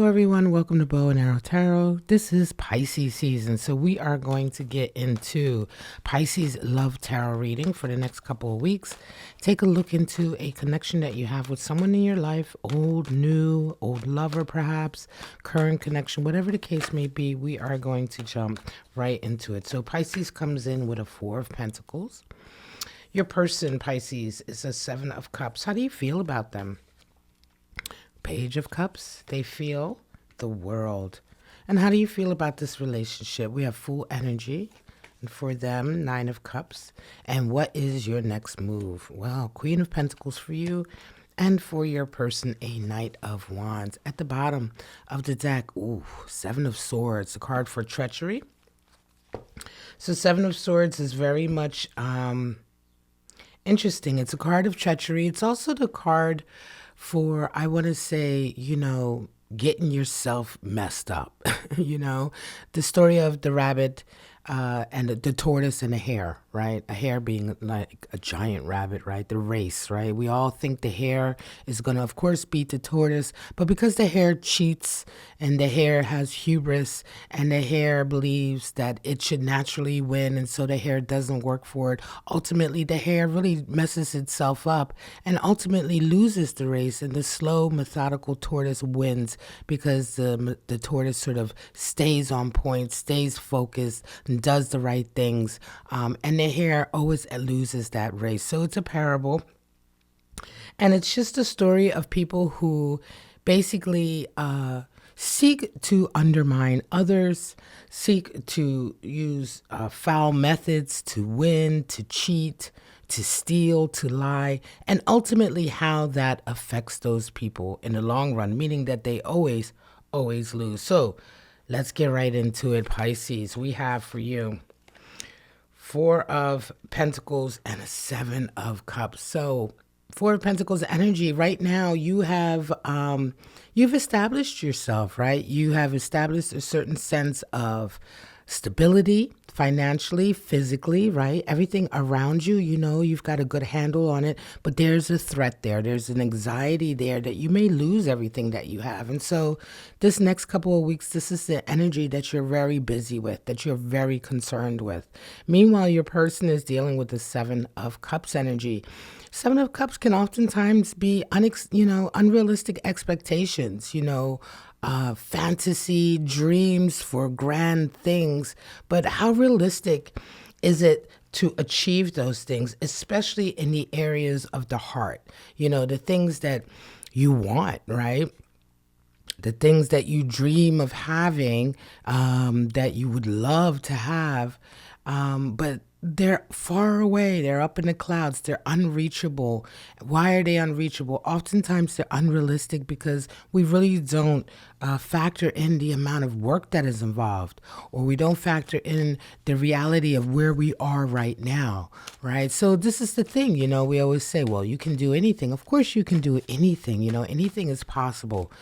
Hello, everyone. Welcome to Bow and Arrow Tarot. This is Pisces season, so we are going to get into Pisces love tarot reading for the next couple of weeks. Take a look into a connection that you have with someone in your life, old, new, old lover perhaps, current connection, whatever the case may be. We are going to jump right into it. So Pisces comes in with a Four of Pentacles. Your person, Pisces, is a Seven of Cups. How do you feel about them? Page of Cups, they feel the world. And how do you feel about this relationship? We have full energy. And for them, Nine of Cups. And what is your next move? Well, Queen of Pentacles for you. And for your person, a Knight of Wands. At the bottom of the deck, Seven of Swords, a card for treachery. So Seven of Swords is very much interesting. It's a card of treachery. It's also the card for, I want to say, getting yourself messed up. The story of the rabbit and the tortoise and the hare, right? A hare being like a giant rabbit, right? The race, right? We all think the hare is going to, of course, beat the tortoise, but because the hare cheats and the hare has hubris and the hare believes that it should naturally win, and so the hare doesn't work for it, ultimately the hare really messes itself up and ultimately loses the race, and the slow, methodical tortoise wins because the tortoise sort of stays on point, stays focused, and does the right things, and the hare always loses that race. So it's a parable, and it's just a story of people who basically seek to undermine others, seek to use foul methods to win, to cheat, to steal, to lie, and ultimately how that affects those people in the long run, meaning that they always lose. So let's get right into it, Pisces. We have for you Four of Pentacles and a Seven of Cups. So Four of Pentacles energy right now, you have you've established yourself, right? You have established a certain sense of stability financially, physically, right? Everything around you, you've got a good handle on it, but there's a threat there. There's an anxiety there that you may lose everything that you have. And so this next couple of weeks, this is the energy that you're very busy with, that you're very concerned with. Meanwhile, your person is dealing with the Seven of Cups energy. Seven of Cups can oftentimes be unrealistic expectations, fantasy, dreams for grand things. But how realistic is it to achieve those things, especially in the areas of the heart? The things that you want, right? The things that you dream of having, that you would love to have, but they're far away. They're up in the clouds. They're unreachable. Why are they unreachable? Oftentimes they're unrealistic because we really don't factor in the amount of work that is involved, or we don't factor in the reality of where we are right now, right? So this is the thing, we always say, well, you can do anything. Of course you can do anything, anything is possible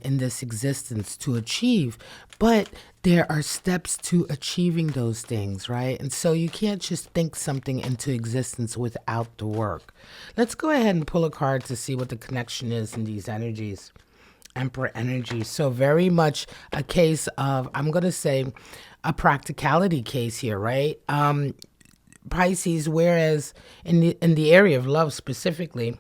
in this existence to achieve, but there are steps to achieving those things, right? And so you can't just think something into existence without the work. Let's go ahead and pull a card to see what the connection is in these energies. Emperor energy. So very much a case of, I'm going to say, a practicality case here, right? Pisces, whereas in the area of love specifically,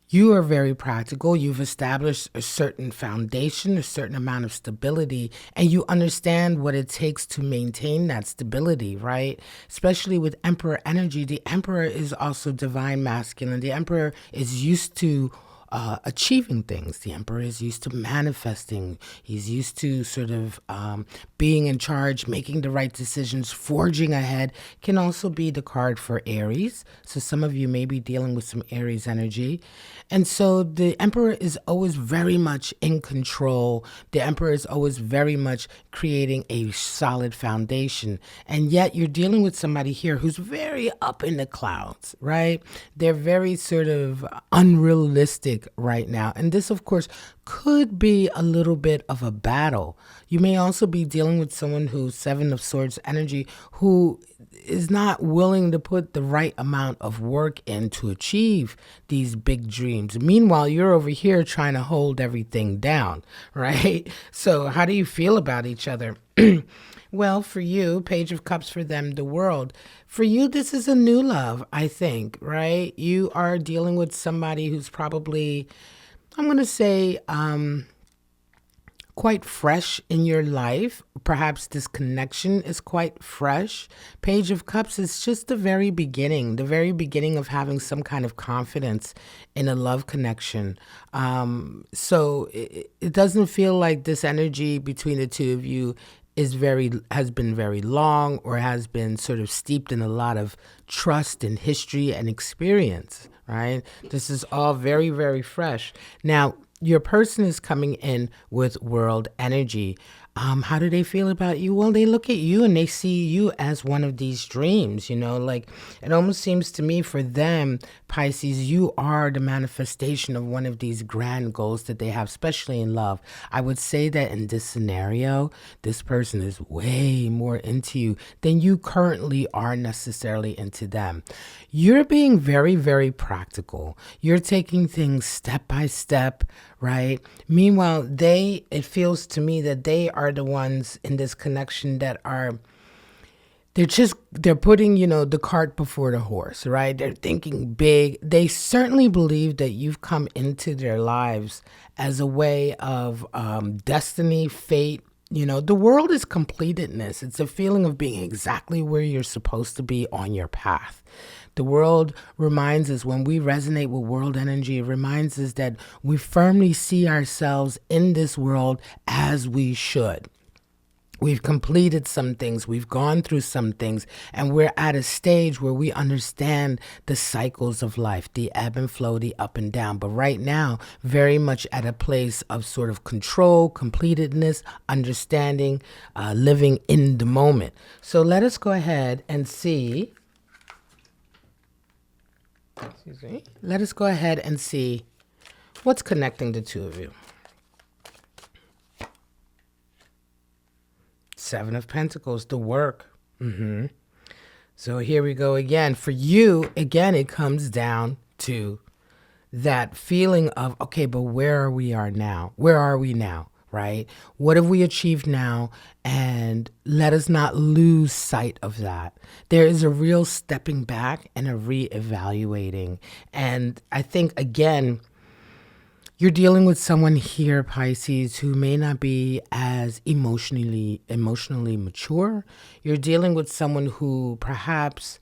you are very practical. You've established a certain foundation, a certain amount of stability, and you understand what it takes to maintain that stability, right? Especially with Emperor energy. The Emperor is also divine masculine. The Emperor is used to achieving things. The Emperor is used to manifesting. He's used to sort of being in charge, making the right decisions, forging ahead. Can also be the card for Aries. So some of you may be dealing with some Aries energy. And so the Emperor is always very much in control. The Emperor is always very much creating a solid foundation. And yet you're dealing with somebody here who's very up in the clouds, right? They're very sort of unrealistic realistic right now. And this, of course, could be a little bit of a battle. You may also be dealing with someone who's Seven of Swords energy, who is not willing to put the right amount of work in to achieve these big dreams. Meanwhile, you're over here trying to hold everything down, right? So how do you feel about each other? Well, for you, Page of Cups, for them, the World. For you, this is a new love, I think, right? You are dealing with somebody who's probably, I'm going to say, quite fresh in your life. Perhaps this connection is quite fresh. Page of Cups is just the very beginning of having some kind of confidence in a love connection. So it doesn't feel like this energy between the two of you has been very long, or has been sort of steeped in a lot of trust and history and experience, right? This is all very, very fresh. Now, your person is coming in with world energy. How do they feel about you? Well, they look at you and they see you as one of these dreams, like it almost seems to me for them, Pisces, you are the manifestation of one of these grand goals that they have, especially in love. I would say that in this scenario, this person is way more into you than you currently are necessarily into them. You're being very, very practical. You're taking things step by step, right? Meanwhile, it feels to me that they are the ones in this connection that they're putting, the cart before the horse, right? They're thinking big. They certainly believe that you've come into their lives as a way of destiny, fate. The world is completedness. It's a feeling of being exactly where you're supposed to be on your path. The world reminds us, when we resonate with world energy, it reminds us that we firmly see ourselves in this world as we should. We've completed some things, we've gone through some things, and we're at a stage where we understand the cycles of life, the ebb and flow, the up and down. But right now, very much at a place of sort of control, completedness, understanding, living in the moment. So let us go ahead and see. Let us go ahead and see what's connecting the two of you. Seven of Pentacles, the work. So here we go again. For you, again, it comes down to that feeling of, okay, but where are we now? Where are we now, right? What have we achieved now? And let us not lose sight of that. There is a real stepping back and a reevaluating. And I think, again, you're dealing with someone here, Pisces, who may not be as emotionally mature. You're dealing with someone who perhaps,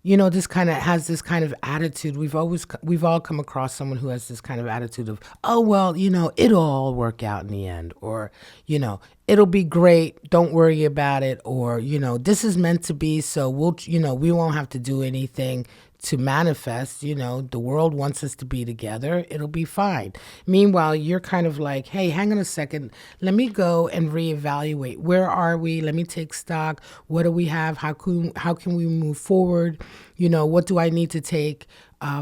this kind of has this kind of attitude. We've all come across someone who has this kind of attitude of, oh, well, it'll all work out in the end, or, it'll be great. Don't worry about it. Or, this is meant to be. So we won't have to do anything to manifest. The world wants us to be together. It'll be fine. Meanwhile, you're kind of like, hey, hang on a second. Let me go and reevaluate. Where are we? Let me take stock. What do we have? How can we move forward? What do I need to take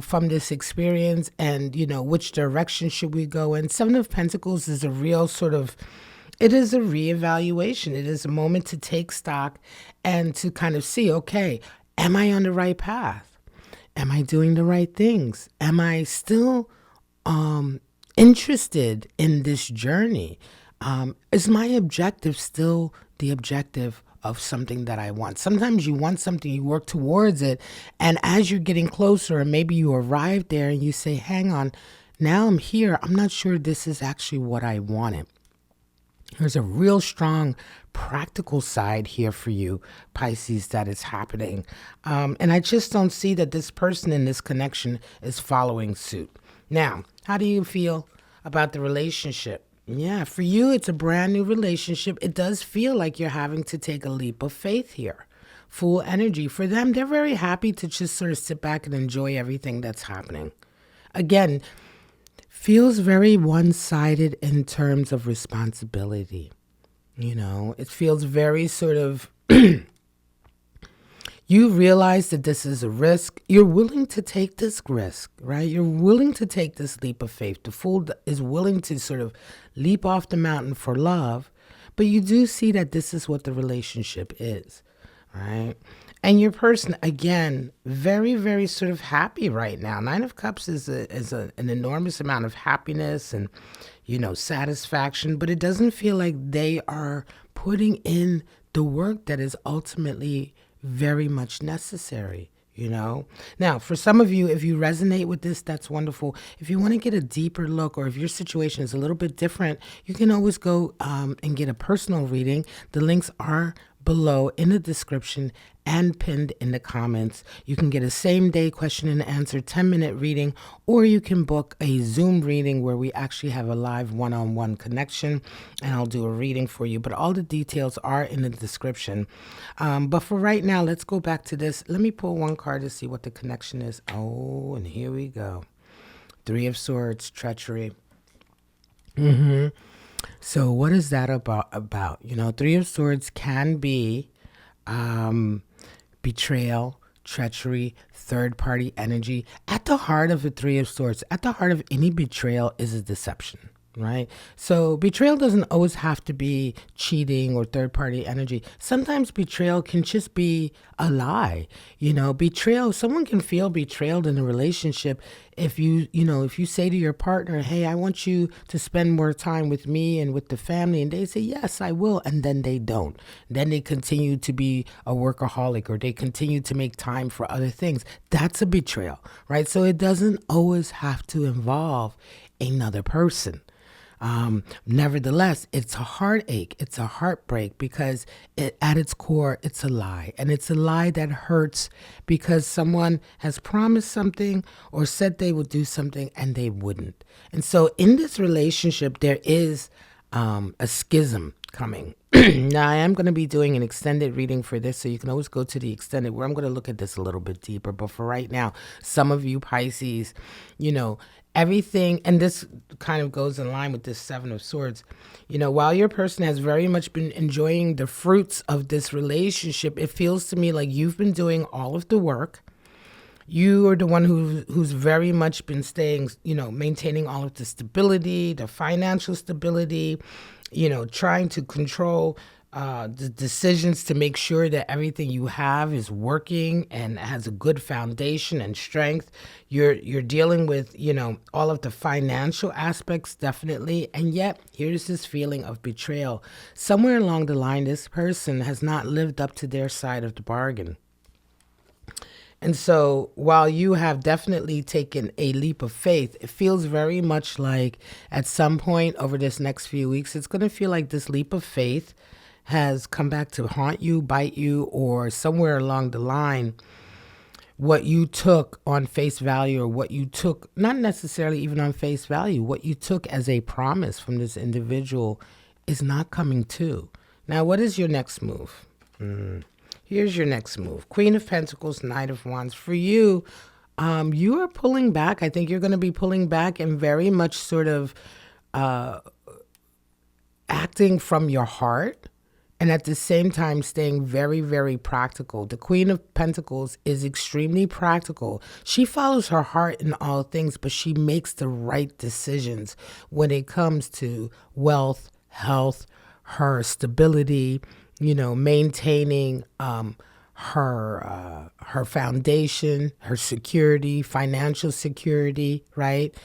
from this experience? And, which direction should we go in? Seven of Pentacles is a real it is a reevaluation. It is a moment to take stock and to kind of see, okay, am I on the right path? Am I doing the right things? Am I still interested in this journey? Is my objective still the objective of something that I want? Sometimes you want something, you work towards it, and as you're getting closer, and maybe you arrive there and you say, hang on, now I'm here. I'm not sure this is actually what I wanted. There's a real strong practical side here for you, Pisces, that is happening. And I just don't see that this person in this connection is following suit. Now, how do you feel about the relationship? Yeah, for you, it's a brand new relationship. It does feel like you're having to take a leap of faith here. Full energy. For them, they're very happy to just sort of sit back and enjoy everything that's happening. Again, feels very one-sided in terms of responsibility. It feels very sort of, You realize that this is a risk. You're willing to take this risk, right? You're willing to take this leap of faith. The fool is willing to sort of leap off the mountain for love, but you do see that this is what the relationship is, right? And your person, again, very, very sort of happy right now. Nine of Cups is an enormous amount of happiness and, satisfaction, but it doesn't feel like they are putting in the work that is ultimately very much necessary. Now, for some of you, if you resonate with this, that's wonderful. If you want to get a deeper look, or if your situation is a little bit different, you can always go and get a personal reading. The links are below in the description and pinned in the comments. You can get a same-day question and answer 10-minute reading, or you can book a Zoom reading where we actually have a live one-on-one connection, and I'll do a reading for you. But all the details are in the description. But for right now, let's go back to this. Let me pull one card to see what the connection is. Oh, and here we go. Three of Swords, treachery. So what is that about? Three of Swords can be betrayal, treachery, third-party energy. At the heart of the Three of Swords, at the heart of any betrayal is a deception, right? So betrayal doesn't always have to be cheating or third-party energy. Sometimes betrayal can just be a lie. Betrayal, someone can feel betrayed in a relationship if you say to your partner, hey, I want you to spend more time with me and with the family, and they say, yes, I will, and then they don't. Then they continue to be a workaholic, or they continue to make time for other things. That's a betrayal, right? So it doesn't always have to involve another person. Nevertheless, it's a heartache, it's a heartbreak, because at its core, it's a lie. And it's a lie that hurts because someone has promised something or said they would do something and they wouldn't. And so in this relationship, there is a schism coming. Now, I am going to be doing an extended reading for this, so you can always go to the extended where I'm going to look at this a little bit deeper. But for right now, some of you Pisces, everything, and this kind of goes in line with this Seven of Swords, while your person has very much been enjoying the fruits of this relationship, it feels to me like you've been doing all of the work. You are the one who's very much been staying, maintaining all of the stability, the financial stability, trying to control the decisions to make sure that everything you have is working and has a good foundation and strength. You're dealing with, all of the financial aspects, definitely. And yet here's this feeling of betrayal. Somewhere along the line, this person has not lived up to their side of the bargain. And so while you have definitely taken a leap of faith, it feels very much like at some point over this next few weeks, it's going to feel like this leap of faith has come back to haunt you, bite you, or somewhere along the line, what you took on face value, or what you took, not necessarily even on face value, what you took as a promise from this individual is not coming to. Now, what is your next move? Here's your next move. Queen of Pentacles, Knight of Wands. For you, you are pulling back. I think you're going to be pulling back and very much sort of acting from your heart, and at the same time staying very, very practical. The Queen of Pentacles is extremely practical. She follows her heart in all things, but she makes the right decisions when it comes to wealth, health, her stability, maintaining her foundation, her security, financial security, right?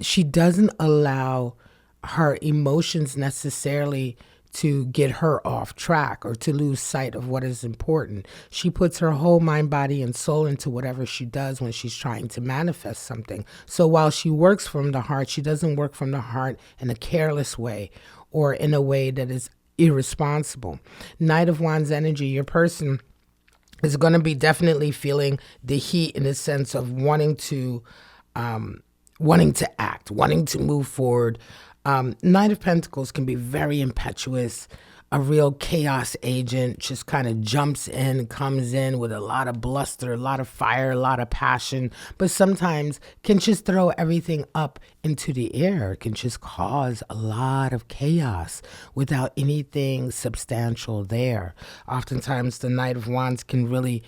She doesn't allow her emotions necessarily to get her off track or to lose sight of what is important. She puts her whole mind, body, and soul into whatever she does when she's trying to manifest something. So while she works from the heart, she doesn't work from the heart in a careless way or in a way that is irresponsible. Knight of Wands energy, your person is going to be definitely feeling the heat in the sense of wanting to act, wanting to move forward. Knight of Pentacles can be very impetuous, a real chaos agent, just kind of jumps in, comes in with a lot of bluster, a lot of fire, a lot of passion, but sometimes can just throw everything up into the air. It can just cause a lot of chaos without anything substantial there. Oftentimes, the Knight of Wands can really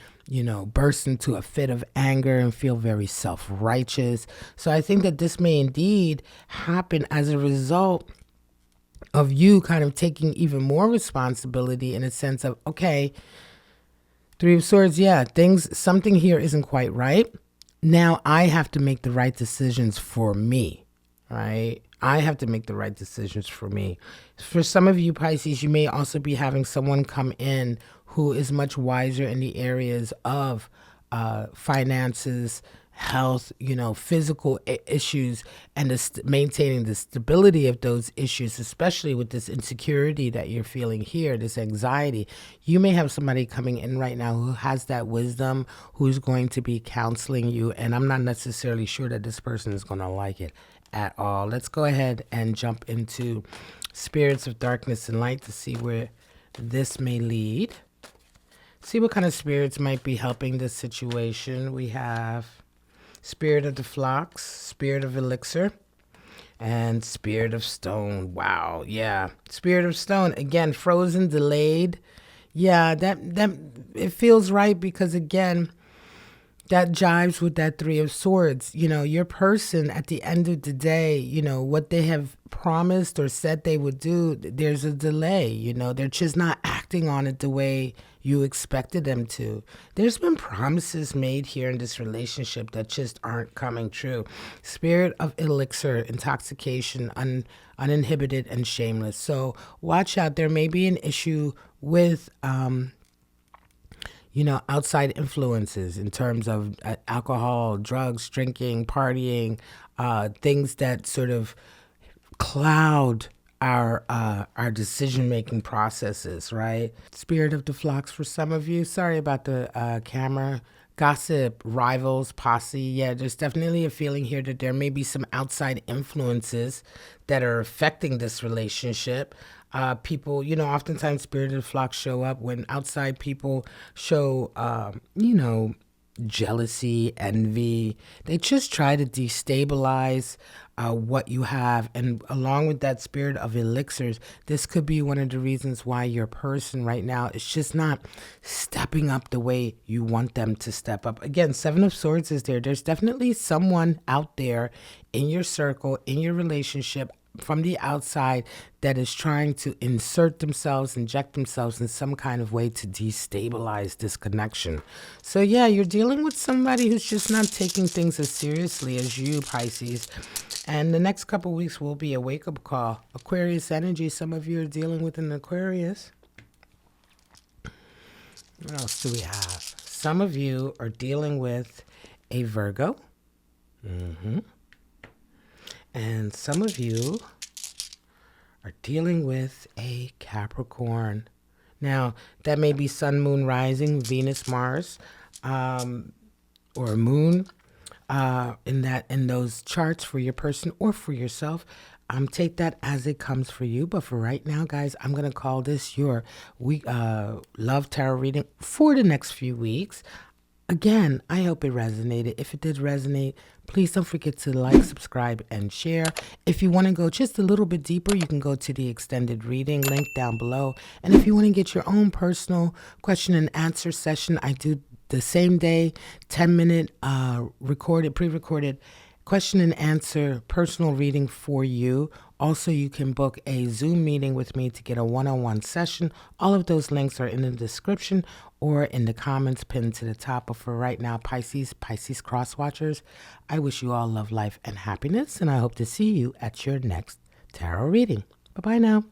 burst into a fit of anger and feel very self righteous. So I think that this may indeed happen as a result of you kind of taking even more responsibility in a sense of, okay, Three of Swords, yeah, something here isn't quite right. Now I have to make the right decisions for me, right? I have to make the right decisions for me. For some of you Pisces, you may also be having someone come in who is much wiser in the areas of finances, health, physical issues, and maintaining the stability of those issues, especially with this insecurity that you're feeling here, this anxiety. You may have somebody coming in right now who has that wisdom, who's going to be counseling you, and I'm not necessarily sure that this person is going to like it at all. Let's go ahead and jump into spirits of darkness and light to see where this may lead. See what kind of spirits might be helping this situation. We have Spirit of the Phlox, Spirit of Elixir, and Spirit of Stone. Wow, yeah. Spirit of Stone, again, frozen, delayed. Yeah, that it feels right because, again, that jives with that Three of Swords. Your person at the end of the day, what they have promised or said they would do, there's a delay. They're just not acting on it the way you expected them to. There's been promises made here in this relationship that just aren't coming true. Spirit of Elixir, intoxication, uninhibited and shameless. So watch out. There may be an issue with outside influences in terms of alcohol, drugs, drinking, partying, things that sort of cloud our decision-making processes, right? Spirit of the Phlox for some of you. Sorry about the camera. Gossip, rivals, posse. Yeah, there's definitely a feeling here that there may be some outside influences that are affecting this relationship. People, oftentimes Spirit of the Phlox show up when outside people show, jealousy, envy. They just try to destabilize what you have. And along with that Spirit of Elixirs, this could be one of the reasons why your person right now is just not stepping up the way you want them to step up. Again, Seven of Swords is there. There's definitely someone out there in your circle, in your relationship, from the outside that is trying to inject themselves in some kind of way to destabilize this connection. So yeah, you're dealing with somebody who's just not taking things as seriously as you, Pisces. And the next couple weeks will be a wake-up call. Aquarius energy, some of you are dealing with an Aquarius. What else do we have? Some of you are dealing with a Virgo. And some of you are dealing with a Capricorn. Now, that may be Sun, Moon, Rising, Venus, Mars, or Moon in those charts for your person or for yourself. Take that as it comes for you. But for right now, guys, I'm going to call this your love tarot reading for the next few weeks. Again, I hope it resonated. If it did resonate, please don't forget to like, subscribe, and share. If you want to go just a little bit deeper, you can go to the extended reading link down below. And if you want to get your own personal question and answer session, I do the same day, 10-minute pre-recorded question and answer personal reading for you. Also, you can book a Zoom meeting with me to get a one-on-one session. All of those links are in the description or in the comments pinned to the top. But for right now, Pisces cross watchers, I wish you all love, life, and happiness, and I hope to see you at your next tarot reading. Bye-bye now.